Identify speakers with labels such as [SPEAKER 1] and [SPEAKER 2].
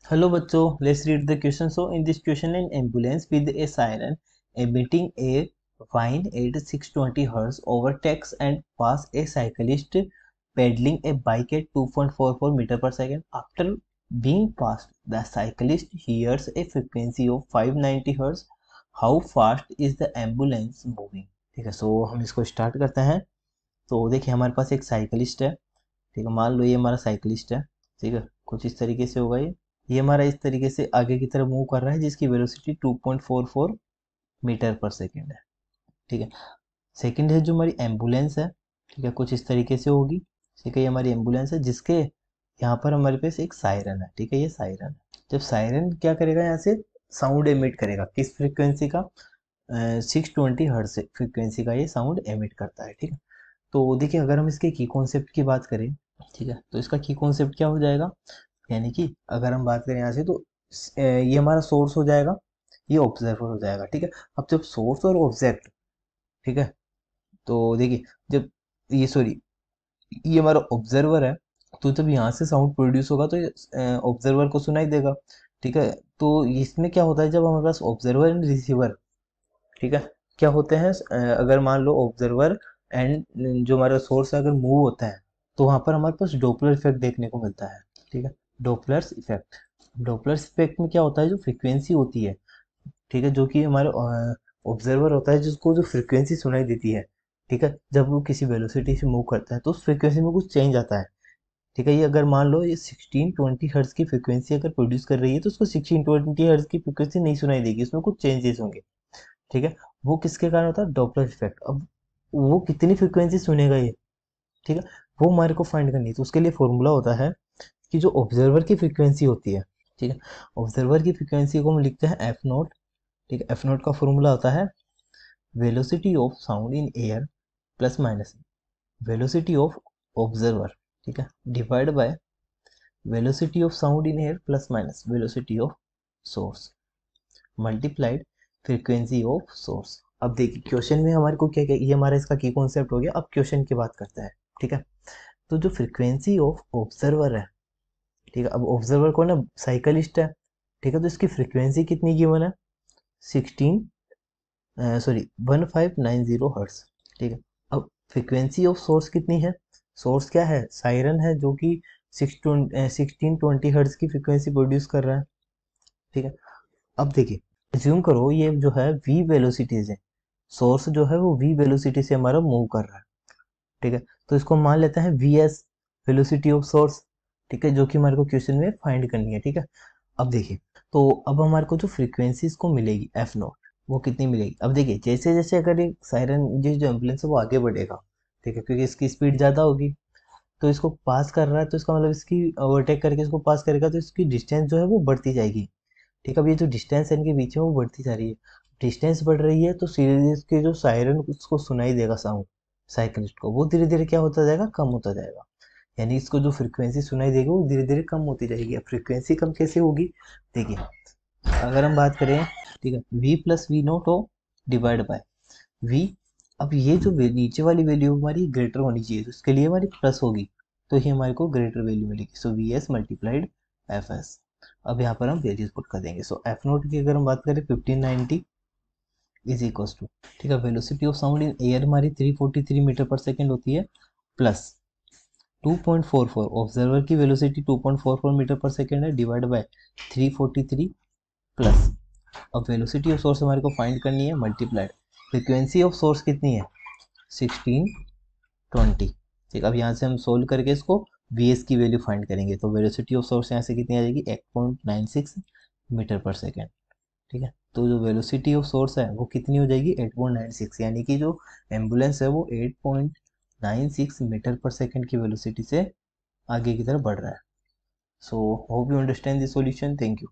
[SPEAKER 1] Hello बच्चों, let's read the question. So in this question, an ambulance with a siren emitting a whine at 620 Hz overtakes and pass a cyclist pedaling a bike at 2.44 meter per second. After being passed, the cyclist hears a frequency of 590 Hz. How fast is the ambulance moving? ठीक है, सो हम इसको start करते हैं. तो देखिए हमारे पास एक साइकिलिस्ट है. ठीक है, मान लो ये हमारा साइकिलिस्ट है. ठीक है, कुछ इस तरीके से होगा. ये हमारा इस तरीके से आगे की तरफ मूव कर रहा है जिसकी वेलोसिटी 2.44 मीटर पर सेकेंड है. ठीक है, सेकेंड है जो हमारी एम्बुलेंस है. ठीक है, कुछ इस तरीके से होगी. ठीक है, ये हमारी एम्बुलेंस है जिसके यहाँ पर हमारे पास एक सायरन है. ठीक है, ये सायरन है. जब सायरन क्या करेगा, यहाँ से साउंड एमिट करेगा. किस फ्रिक्वेंसी का? 620 हर्ट्ज से फ्रिक्वेंसी का ये साउंड एमिट करता है. ठीक है, तो देखिए अगर हम इसके की कॉन्सेप्ट की बात करें, ठीक है, तो इसका की कॉन्सेप्ट क्या हो जाएगा, यानी कि अगर हम बात करें यहाँ से तो ये हमारा सोर्स हो जाएगा, ये ऑब्जर्वर हो जाएगा. ठीक है, अब जब सोर्स और ऑब्जेक्ट, ठीक है, तो देखिए जब ये सॉरी ये हमारा ऑब्जर्वर है, तो जब यहाँ से साउंड प्रोड्यूस होगा तो ये ऑब्जर्वर को सुनाई देगा. ठीक है, तो इसमें क्या होता है, जब हमारे पास ऑब्जर्वर एंड रिसीवर, ठीक है, क्या होते हैं, अगर मान लो ऑब्जर्वर एंड जो हमारा सोर्स है अगर मूव होता है तो वहाँ पर हमारे पास डोपलर इफेक्ट देखने को मिलता है. ठीक है, डोपलर्स इफेक्ट. डोपलर्स इफेक्ट में क्या होता है, जो फ्रीक्वेंसी होती है, ठीक है, जो कि हमारे ऑब्जर्वर होता है जिसको जो फ्रीक्वेंसी सुनाई देती है, ठीक है, जब वो किसी वेलोसिटी से मूव करता है तो उस फ्रीक्वेंसी में कुछ चेंज आता है. ठीक है, ये अगर मान लो ये 1620 हर्ट्ज की फ्रीक्वेंसी अगर प्रोड्यूस कर रही है तो उसको 1620 हर्ट्ज की फ्रीक्वेंसी नहीं सुनाई देगी, उसमें कुछ चेंजेस होंगे. ठीक है, वो किसके कारण होता है? Doppler effect. अब वो कितनी फ्रीक्वेंसी सुनेगा ये, ठीक है, वो हमारे को फाइंड करनी है. तो उसके लिए फॉर्मूला होता है कि जो ऑब्जर्वर की फ्रीक्वेंसी होती है, ठीक है, ऑब्जर्वर की फ्रीक्वेंसी को हम लिखते हैं एफ नोट. ठीक है, एफ नोट का फॉर्मूला होता है velocity of sound in air plus minus velocity of observer, ठीक है, divide by velocity of sound in air plus minus velocity of source multiplied frequency of source. अब देखिए question में हमारे को क्या क्या, ये हमारा इसका की कॉन्सेप्ट हो गया. अब क्वेश्चन की बात करते हैं. ठीक है, तो जो फ्रीक्वेंसी ऑफ ऑब्जर्वर है, ठीक है, अब ऑब्जर्वर को ना साइकिलिस्ट है, ठीक है, तो इसकी फ्रीक्वेंसी कितनी गिवन है? 16 1590 हर्ट्स. ठीक है, अब फ्रीक्वेंसी ऑफ सोर्स कितनी है? सोर्स क्या है? सायरन है जो कि 1620 हर्ट्स की फ्रीक्वेंसी प्रोड्यूस कर रहा है. ठीक है, अब देखिए अज्यूम करो ये जो है v वेलोसिटीज है, सोर्स जो है वो v वेलोसिटी से हमारा मूव कर रहा है. ठीक है, तो इसको मान लेते हैं vs, वेलोसिटी ऑफ सोर्स. ठीक है, जो कि हमारे को क्वेश्चन में फाइंड करनी है. ठीक है, अब देखिए तो अब हमारे को जो फ्रीक्वेंसीज को मिलेगी एफ नॉट, वो कितनी मिलेगी? अब देखिए जैसे जैसे अगर एक सायरन जो एम्बुलेंस है वो आगे बढ़ेगा, ठीक है, क्योंकि इसकी स्पीड ज़्यादा होगी, तो इसको पास कर रहा है तो इसका मतलब इसकी ओवरटेक करके इसको पास करेगा तो इसकी डिस्टेंस जो है वो बढ़ती जाएगी. ठीक है, अब ये जो डिस्टेंस है इनके बीच में वो बढ़ती जा रही है. डिस्टेंस बढ़ रही है तो सीधे इसके जो सायरन उसको सुनाई देगा साउंड, साइकिलिस्ट को, वो धीरे धीरे क्या होता जाएगा, कम होता जाएगा. यानी इसको जो फ्रीक्वेंसी सुनाई देगी वो धीरे धीरे कम होती जाएगी. अब फ्रीक्वेंसी कम कैसे होगी? देखिए अगर हम बात करें, ठीक है, v प्लस वी नोट हो डिवाइड बाय v. अब ये जो नीचे वाली वैल्यू हमारी ग्रेटर होनी चाहिए तो इसके लिए हमारी प्लस होगी, तो ये हमारे को ग्रेटर वैल्यू मिलेगी. So V S multiplied F S. अब यहाँ पर हम वैल्यूज पुट कर देंगे. सो एफ नोट की अगर हम बात करें 1590 इज इक्वल टू, ठीक है, velocity of sound in air हमारी 343 मीटर पर सेकेंड होती है, प्लस 2.44 ऑब्जर्वर की वेलोसिटी 2.44 मीटर पर सेकेंड है, डिवाइड बाय 343 प्लस, अब वेलोसिटी ऑफ सोर्स हमारे को फाइंड करनी है, मल्टीप्लाइड फ्रीक्वेंसी ऑफ सोर्स कितनी है? 1620. ठीक, अब यहाँ से हम सोल्व करके इसको वी एस की वैल्यू फाइंड करेंगे तो वेलोसिटी ऑफ सोर्स यहाँ से कितनी आ जाएगी? 8.96 मीटर पर सेकेंड. ठीक है, तो जो वेलोसिटी ऑफ सोर्स है वो कितनी हो जाएगी? 8.96, यानी कि जो एम्बुलेंस है वो 8.96 मीटर पर सेकेंड की वेलोसिटी से आगे की तरफ बढ़ रहा है. So hope you understand this solution. Thank you.